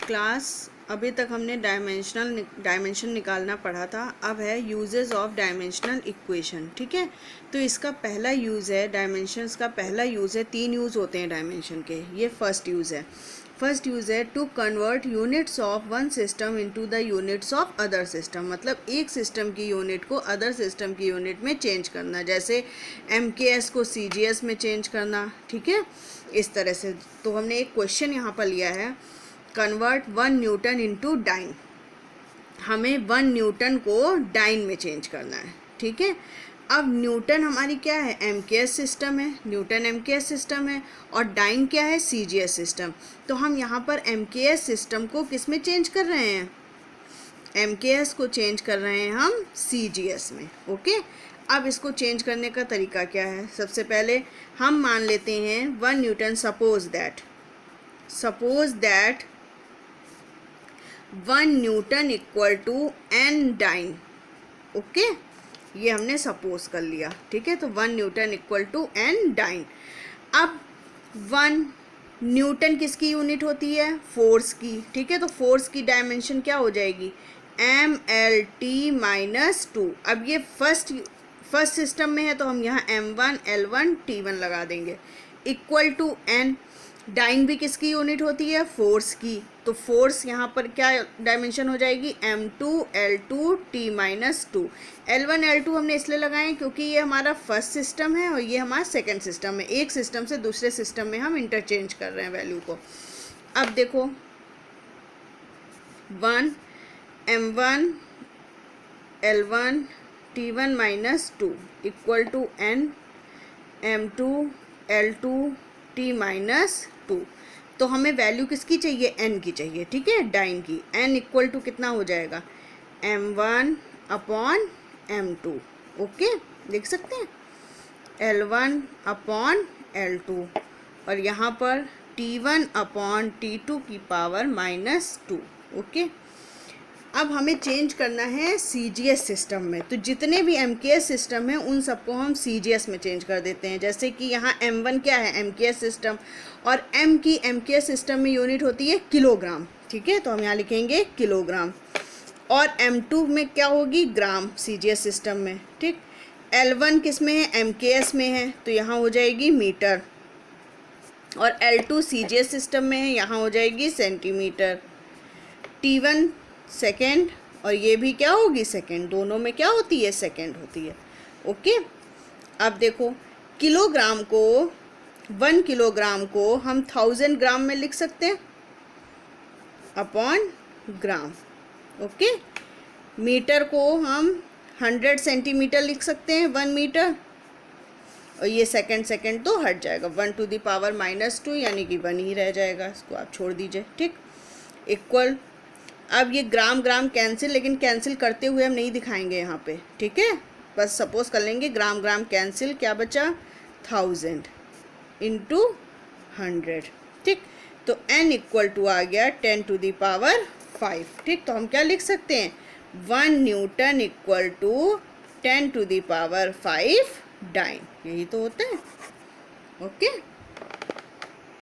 Class अभी तक हमने डायमेंशन निकालना पढ़ा था। अब है यूजेस ऑफ डायमेंशनल इक्वेशन। ठीक है, तो इसका पहला यूज़ है, डायमेंशंस का पहला यूज़ है, 3 यूज़ होते हैं डायमेंशन के। ये फर्स्ट यूज़ है। फर्स्ट यूज़ है to convert units of one system into the units of other system. मतलब एक सिस्टम की यूनिट को अदर सिस्टम की यूनिट में चेंज करना, जैसे MKS को CGS में चेंज करना। ठीक है, इस तरह से। तो हमने एक क्वेश्चन यहाँ पर लिया है, कन्वर्ट 1 न्यूटन इनटू डाइन। हमें 1 न्यूटन को डाइन में चेंज करना है। ठीक है, अब न्यूटन हमारी क्या है, MKS सिस्टम है, न्यूटन MKS सिस्टम है, और डाइन क्या है, CGS सिस्टम। तो हम यहाँ पर MKS सिस्टम को किस में चेंज कर रहे हैं, MKS को चेंज कर रहे हैं हम CGS में। ओके, अब इसको चेंज करने का तरीका क्या है, सबसे पहले हम मान लेते हैं 1 newton, suppose that 1 newton equal to n dyne. Okay, ये हमने सपोज कर लिया। ठीक है, तो 1 newton equal to n dyne. अब 1 न्यूटन किसकी यूनिट होती है, फोर्स की। ठीक है, तो फोर्स की डायमेंशन क्या हो जाएगी, MLT - 2। अब ये फर्स्ट सिस्टम में है तो हम यहाँ M1 L1 T1 लगा देंगे, इक्वल टू n। डाइन भी किसकी यूनिट होती है, फोर्स की। तो फोर्स यहाँ पर क्या डायमेंशन हो जाएगी, M2 L2 T - 2। L1 L2 हमने इसलिए लगाए क्योंकि ये हमारा फर्स्ट सिस्टम है और ये हमारा सेकंड सिस्टम है। एक सिस्टम से दूसरे सिस्टम में हम इंटरचेंज कर रहे हैं वैल्यू को। अब देखो 1 M1 L1 T1 - 2 equal to n M2 L2 T - 2। तो हमें वैल्यू किसकी चाहिए, n की चाहिए। ठीक है, डाइन की। n इक्वल टू कितना हो जाएगा, M1 अपॉन M2। ओके, देख सकते हैं L1 अपॉन L2, और यहाँ पर T1 अपॉन T2 की पावर -2। ओके, अब हमें चेंज करना है CGS सिस्टम में। तो जितने भी MKS सिस्टम हैं उन सबको हम CGS में चेंज कर देते हैं। जैसे कि यहाँ M1 क्या है, MKS सिस्टम, और M की MKS सिस्टम में यूनिट होती है किलोग्राम। ठीक है, तो हम यहाँ लिखेंगे किलोग्राम। और M2 में क्या होगी, ग्राम, CGS सिस्टम में। ठीक, L1 किस में है, MKS में है, तो यहाँ हो जाएगी मीटर, और L2 CGS सिस्टम में है, यहाँ हो जाएगी सेंटीमीटर। T1 सेकेंड, और ये भी क्या होगी, सेकेंड। दोनों में क्या होती है, सेकेंड होती है। ओके, अब देखो किलोग्राम को, 1 किलोग्राम को हम 1000 ग्राम में लिख सकते हैं, अपॉन ग्राम। ओके, मीटर को हम 100 सेंटीमीटर लिख सकते हैं, 1 मीटर, और ये सेकेंड तो हट जाएगा, 1 टू द पावर -2, यानी कि 1 ही रह जाएगा, इसको आप छोड़ दीजिए। ठीक, इक्वल। अब ये ग्राम कैंसिल, लेकिन कैंसिल करते हुए हम नहीं दिखाएंगे यहाँ पे। ठीक है, बस सपोज कर लेंगे ग्राम कैंसिल, क्या बचा, 1000 इंटू 100। ठीक, तो n इक्वल टू आ गया 10 टू द पावर 5। ठीक, तो हम क्या लिख सकते हैं, 1 newton equal to 10 to the power 5 dyne. यही तो होता है। ओके।